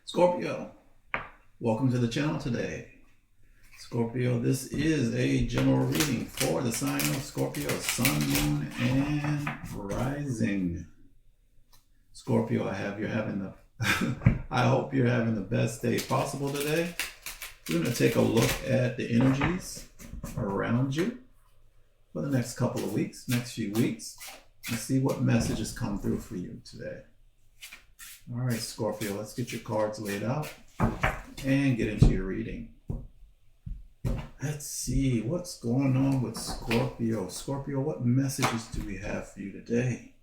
Scorpio, welcome to the channel today. Scorpio, this is a general reading for the sign of Scorpio, Sun, Moon, and Rising. Scorpio, I hope you're having the best day possible today. We're going to take a look at the energies around you for the next couple of weeks, next few weeks, and see what messages come through for you today. All right, Scorpio, let's get your cards laid out and get into your reading. Let's see what's going on with Scorpio. Scorpio, what messages do we have for you today?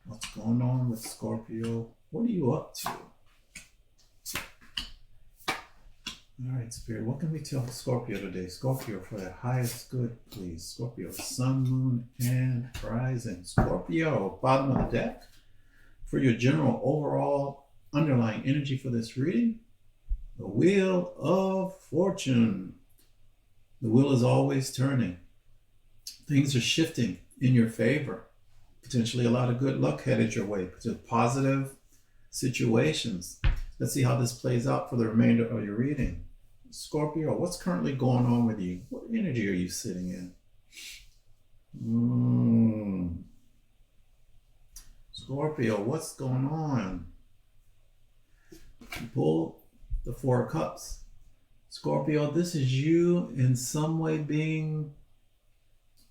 What's going on with Scorpio? What are you up to? All right, Spirit, what can we tell Scorpio today? Scorpio, for their highest good, please. Scorpio, Sun, Moon, and Rising. Scorpio, bottom of the deck. For your general overall underlying energy for this reading, the Wheel of Fortune. The wheel is always turning. Things are shifting in your favor. Potentially a lot of good luck headed your way. Positive situations. Let's see how this plays out for the remainder of your reading. Scorpio, what's currently going on with you? What energy are you sitting in? Scorpio, what's going on? You pull the Four of Cups. Scorpio, this is you in some way being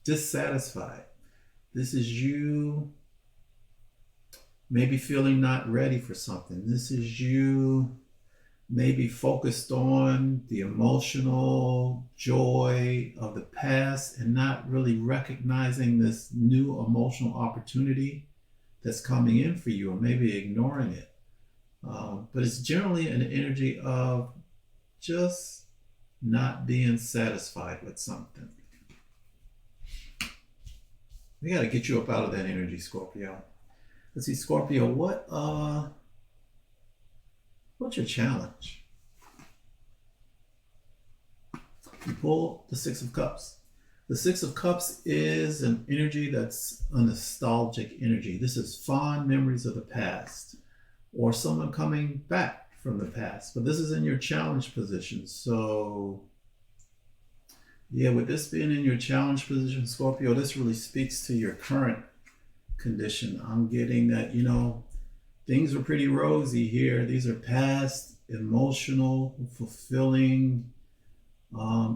dissatisfied. This is you maybe feeling not ready for something. This is you maybe focused on the emotional joy of the past and not really recognizing this new emotional opportunity that's coming in for you, or maybe ignoring it. But it's generally an energy of just not being satisfied with something. We got to get you up out of that energy, Scorpio. Let's see, Scorpio, what's your challenge? You pull the Six of Cups. The Six of Cups is an energy that's a nostalgic energy. This is fond memories of the past or someone coming back from the past. But this is in your challenge position. So, yeah, with this being in your challenge position, Scorpio, this really speaks to your current condition. I'm getting that, things are pretty rosy here. These are past, emotional, fulfilling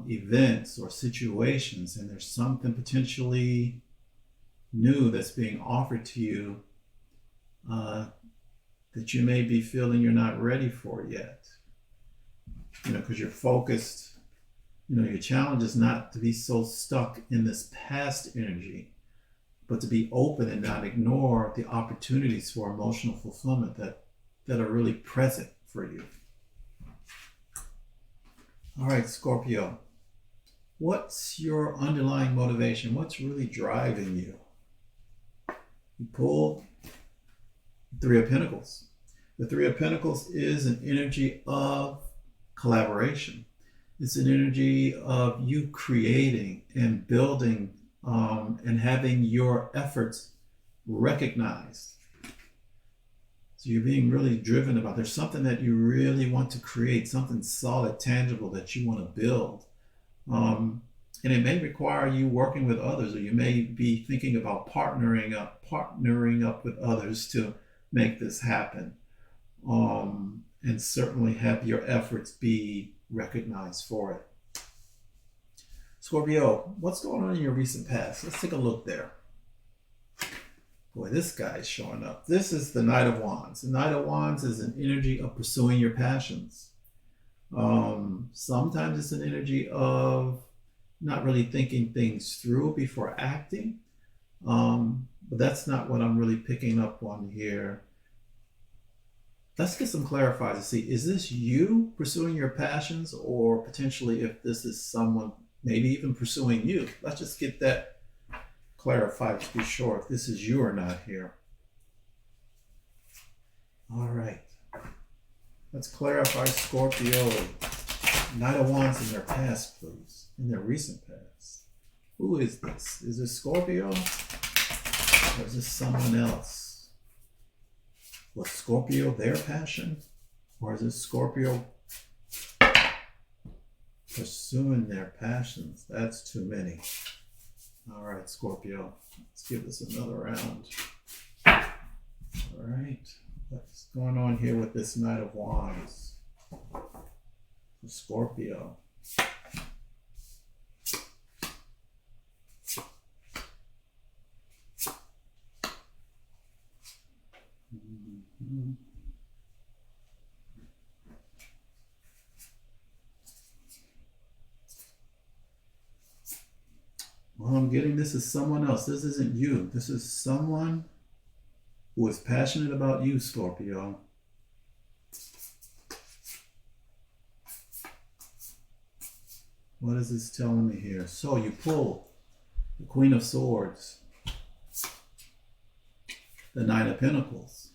events or situations, and there's something potentially new that's being offered to you that you may be feeling you're not ready for yet. Because you're focused. Your challenge is not to be so stuck in this past energy, but to be open and not ignore the opportunities for emotional fulfillment that are really present for you. All right, Scorpio, what's your underlying motivation? What's really driving you? You pull Three of Pentacles. The Three of Pentacles is an energy of collaboration. It's an energy of you creating and building and having your efforts recognized. So you're being really driven about, there's something that you really want to create, something solid, tangible that you want to build. And it may require you working with others, or you may be thinking about partnering up with others to make this happen. And certainly have your efforts be recognized for it. Scorpio, what's going on in your recent past? Let's take a look there. Boy, this guy's showing up. This is the Knight of Wands. The Knight of Wands is an energy of pursuing your passions. Sometimes it's an energy of not really thinking things through before acting. But that's not what I'm really picking up on here. Let's get some clarifiers to see, is this you pursuing your passions, or potentially if this is someone maybe even pursuing you? Let's just get that clarified to be sure if this is you or not here. All right. Let's clarify Scorpio. Knight of Wands in their past, please. In their recent past. Who is this? Is this Scorpio? Or is this someone else? Was Scorpio their passion? Or is this Scorpio pursuing their passions? That's too many. All right, Scorpio. Let's give this another round. All right. What's going on here with this Knight of Wands? Scorpio. Well, I'm getting this is someone else. This isn't you. This is someone who is passionate about you, Scorpio. What is this telling me here? So you pull the Queen of Swords, the Knight of Pentacles,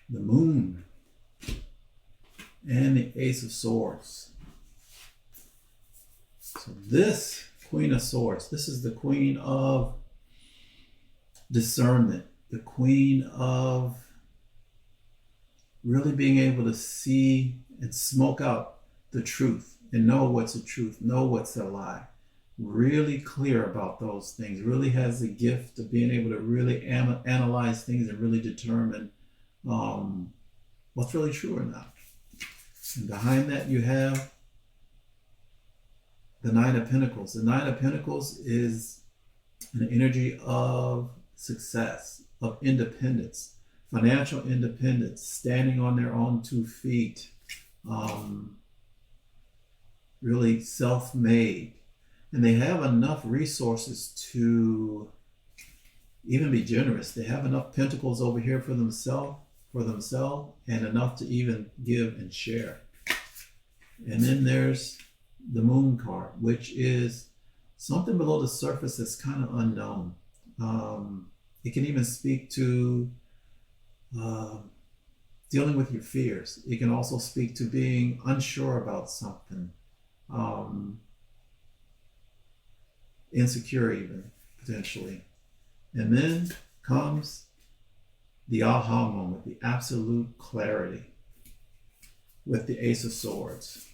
the Moon, and the Ace of Swords. So this Queen of Swords, this is the Queen of discernment, the Queen of really being able to see and smoke out the truth and know what's a truth, know what's a lie. Really clear about those things, really has the gift of being able to really analyze things and really determine what's really true or not. And behind that you have the Knight of Pentacles. The Knight of Pentacles is an energy of success, of independence, financial independence, standing on their own 2 feet, really self-made. And they have enough resources to even be generous. They have enough pentacles over here for themselves, and enough to even give and share. And then there's the Moon card, which is something below the surface that's kind of unknown. It can even speak to dealing with your fears. It can also speak to being unsure about something, insecure even, potentially. And then comes the aha moment, the absolute clarity with the Ace of Swords.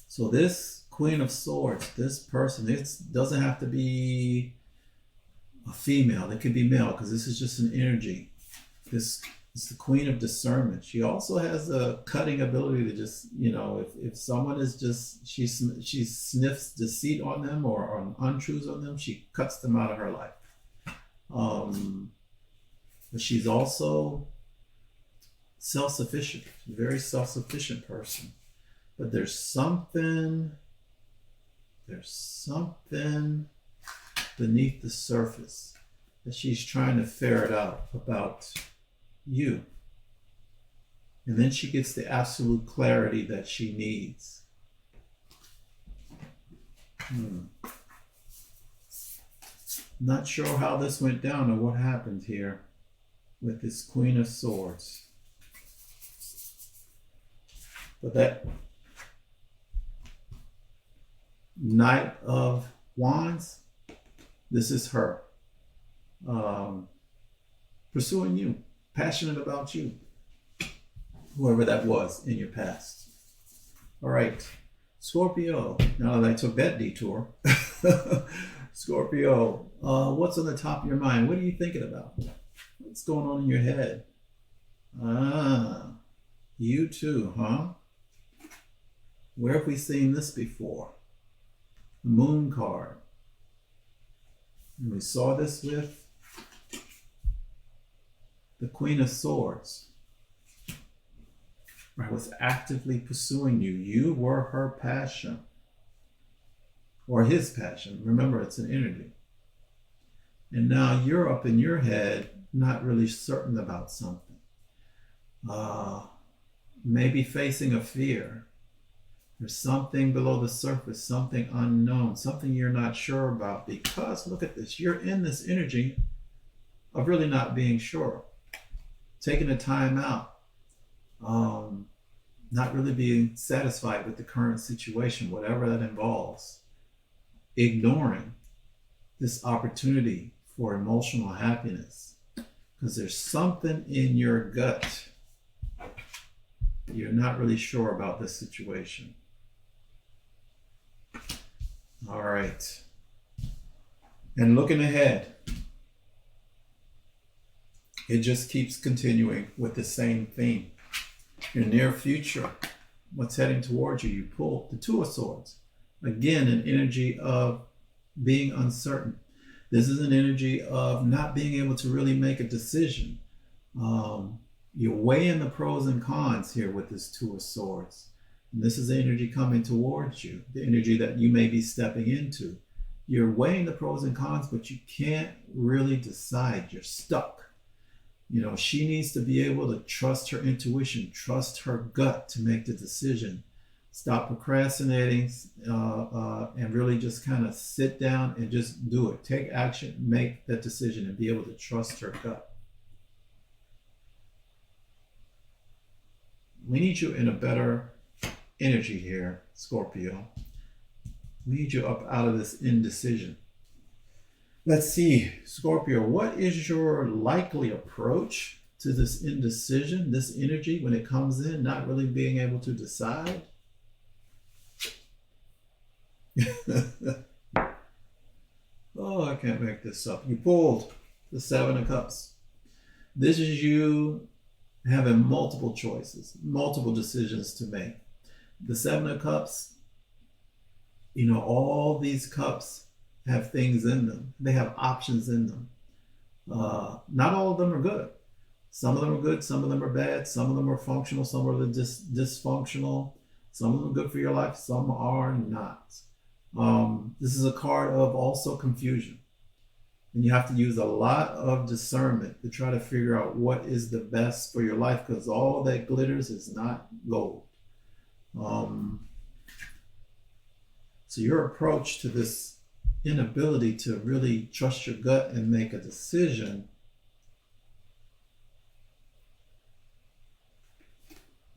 So this Queen of Swords, this person, it doesn't have to be a female. It could be male, because this is just an energy. This is the Queen of Discernment. She also has a cutting ability to just, if someone is just, she sniffs deceit on them or untruths on them, she cuts them out of her life. But she's also self-sufficient, a very self-sufficient person. But there's something beneath the surface that she's trying to ferret out about you. And then she gets the absolute clarity that she needs. Not sure how this went down or what happened here with this Queen of Swords. But that Knight of Wands, this is her. Pursuing you, passionate about you, whoever that was in your past. All right, Scorpio, now that I took that detour, Scorpio, what's on the top of your mind? What are you thinking about? What's going on in your head? You too, huh? Where have we seen this before? The Moon card. And we saw this with the Queen of Swords. Right, was actively pursuing you. You were her passion. Or his passion. Remember, it's an energy. And now you're up in your head, not really certain about something. Maybe facing a fear. There's something below the surface, something unknown, something you're not sure about, because look at this, you're in this energy of really not being sure, taking a time out, not really being satisfied with the current situation, whatever that involves, ignoring this opportunity for emotional happiness, because there's something in your gut you're not really sure about this situation. All right. And looking ahead, it just keeps continuing with the same theme. Your near future, what's heading towards you, you pull the Two of Swords. Again, an energy of being uncertain. This is an energy of not being able to really make a decision. You're weighing the pros and cons here with this Two of Swords. And this is the energy coming towards you, the energy that you may be stepping into. You're weighing the pros and cons, but you can't really decide. You're stuck. You know, she needs to be able to trust her intuition, trust her gut to make the decision. Stop procrastinating and really just kind of sit down and just do it. Take action, make that decision, and be able to trust her gut. We need you in a better energy here, Scorpio. We need you up out of this indecision. Let's see, Scorpio, what is your likely approach to this indecision, this energy when it comes in, not really being able to decide? Oh, I can't make this up. You pulled the Seven of Cups. This is you having multiple choices, multiple decisions to make. The Seven of Cups, you know, all these cups have things in them. They have options in them. Not all of them are good. Some of them are good, some of them are bad, some of them are functional, some of them are dysfunctional. Some of them are good for your life, some are not. This is a card of also confusion. And you have to use a lot of discernment to try to figure out what is the best for your life, because all that glitters is not gold. So your approach to this inability to really trust your gut and make a decision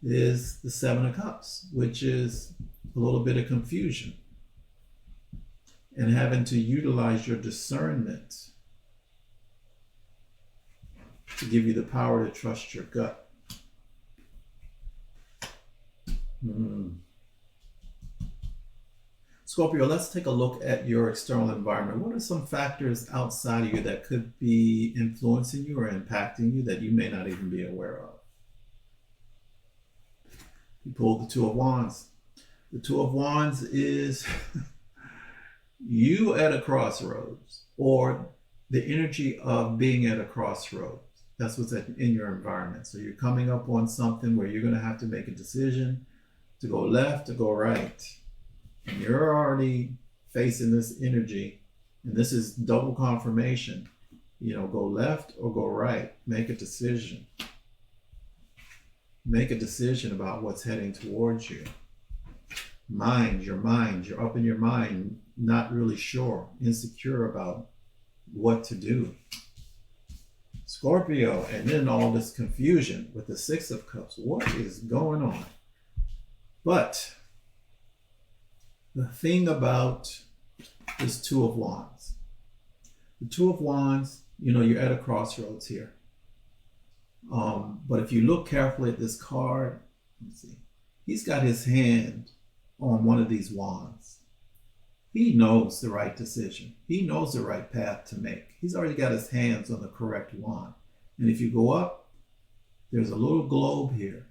is the Seven of Cups, which is a little bit of confusion and having to utilize your discernment to give you the power to trust your gut. Scorpio, let's take a look at your external environment. What are some factors outside of you that could be influencing you or impacting you that you may not even be aware of? You pulled the Two of Wands. The Two of Wands is you at a crossroads, or the energy of being at a crossroads. That's what's in your environment. So you're coming up on something where you're going to have to make a decision to go left, to go right. And you're already facing this energy, and this is double confirmation. You know, go left or go right. Make a decision. Make a decision about what's heading towards you. Your mind, you're up in your mind, not really sure, insecure about what to do. Scorpio, and then all this confusion with the Six of Cups. What is going on? But the thing about this Two of Wands, the Two of Wands, you know, you're at a crossroads here. But if you look carefully at this card, let's see, he's got his hand on one of these wands. He knows the right decision. He knows the right path to make. He's already got his hands on the correct wand. And if you go up, there's a little globe here.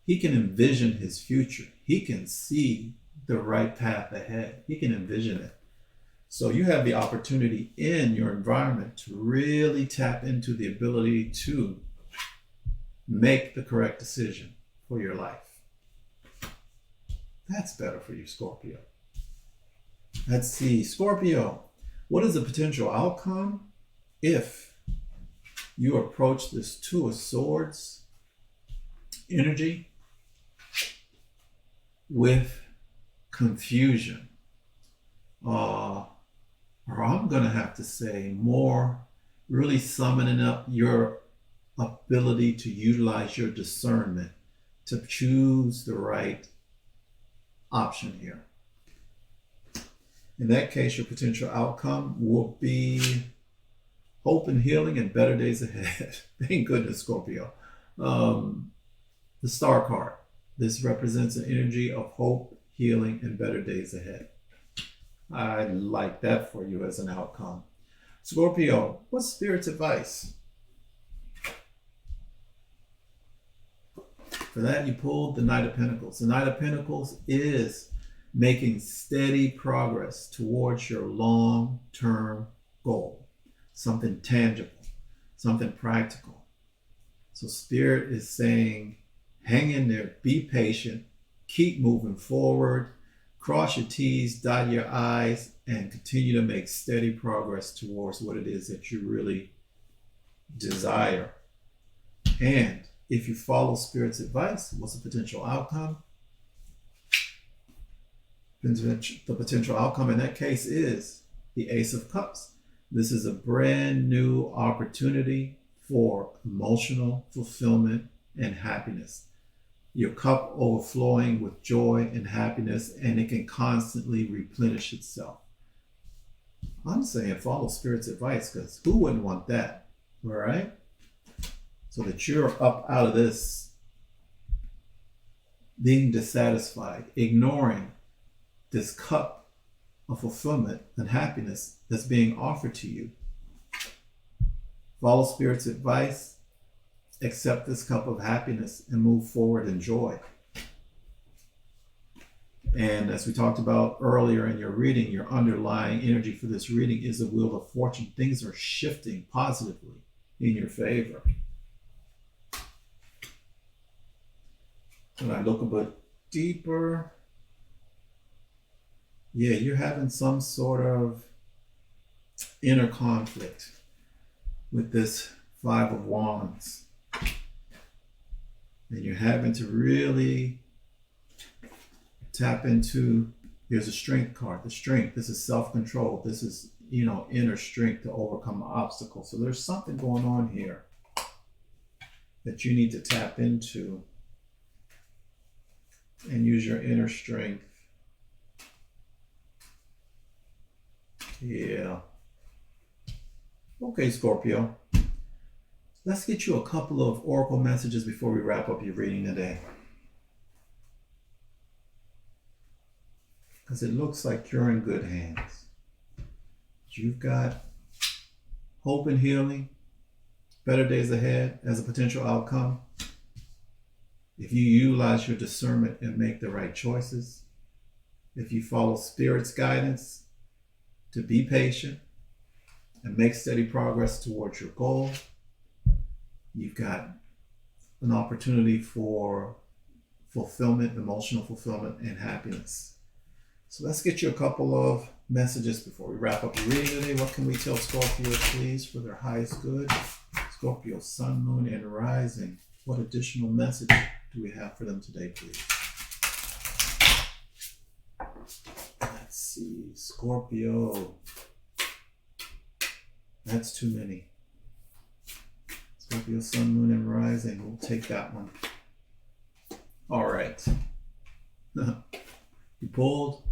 He can envision his future. He can see the right path ahead. He can envision it. So you have the opportunity in your environment to really tap into the ability to make the correct decision for your life. That's better for you, Scorpio. Let's see, Scorpio, what is the potential outcome if you approach this Two of Swords energy with confusion? Or I'm going to have to say more, really summoning up your ability to utilize your discernment to choose the right option here. In that case, your potential outcome will be hope and healing and better days ahead. Thank goodness, Scorpio. The Star card. This represents an energy of hope, healing, and better days ahead. I like that for you as an outcome. Scorpio, what's Spirit's advice? For that, you pulled the Knight of Pentacles. The Knight of Pentacles is making steady progress towards your long-term goal. Something tangible, something practical. So Spirit is saying, hang in there, be patient, keep moving forward, cross your T's, dot your I's, and continue to make steady progress towards what it is that you really desire. And if you follow Spirit's advice, what's the potential outcome? The potential outcome in that case is the Ace of Cups. This is a brand new opportunity for emotional fulfillment and happiness. Your cup overflowing with joy and happiness, and it can constantly replenish itself. I'm saying follow Spirit's advice, because who wouldn't want that, all right? So that you're up out of this being dissatisfied, ignoring this cup of fulfillment and happiness that's being offered to you. Follow Spirit's advice, accept this cup of happiness, and move forward in joy. And as we talked about earlier in your reading, your underlying energy for this reading is the Wheel of Fortune. Things are shifting positively in your favor. When I look a bit deeper, yeah, you're having some sort of inner conflict with this Five of Wands. And you're having to really tap into, here's a strength card, the strength. This is self-control. This is, inner strength to overcome obstacles. So there's something going on here that you need to tap into and use your inner strength. Yeah. Okay, Scorpio. Let's get you a couple of oracle messages before we wrap up your reading today. Because it looks like you're in good hands. You've got hope and healing, better days ahead as a potential outcome. If you utilize your discernment and make the right choices, if you follow Spirit's guidance to be patient and make steady progress towards your goal, you've got an opportunity for fulfillment, emotional fulfillment, and happiness. So let's get you a couple of messages before we wrap up your reading today. What can we tell Scorpio, please, for their highest good? Scorpio, Sun, Moon, and Rising. What additional message do we have for them today, please? Let's see. Scorpio. That's too many. Scorpio, Sun, Moon, and Rising. We'll take that one. All right. You pulled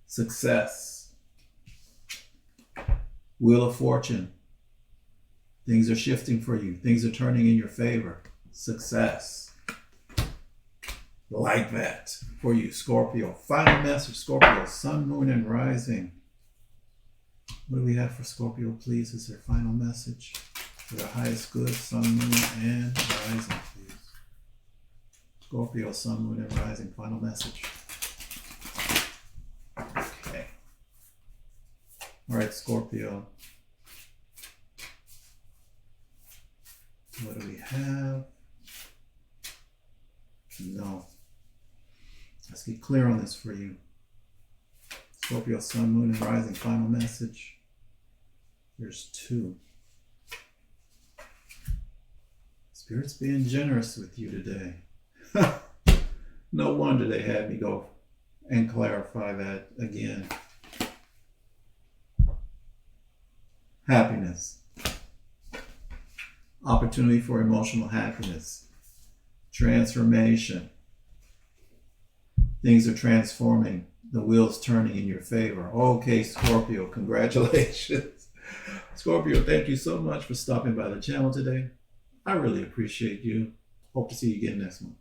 success. Wheel of Fortune. Things are shifting for you. Things are turning in your favor. Success. Like that for you, Scorpio. Final message, Scorpio, Sun, Moon, and Rising. What do we have for Scorpio, please? Is their final message for their highest good, Sun, Moon, and Rising, please. Scorpio, Sun, Moon, and Rising. Final message. Okay. All right, Scorpio. What do we have? No. Let's get clear on this for you. Scorpio, Sun, Moon, and Rising. Final message. There's two. Spirit's being generous with you today. No wonder they had me go and clarify that again. Happiness. Opportunity for emotional happiness. Transformation. Things are transforming. The wheel's turning in your favor. Okay, Scorpio, congratulations. Scorpio, thank you so much for stopping by the channel today. I really appreciate you. Hope to see you again next month.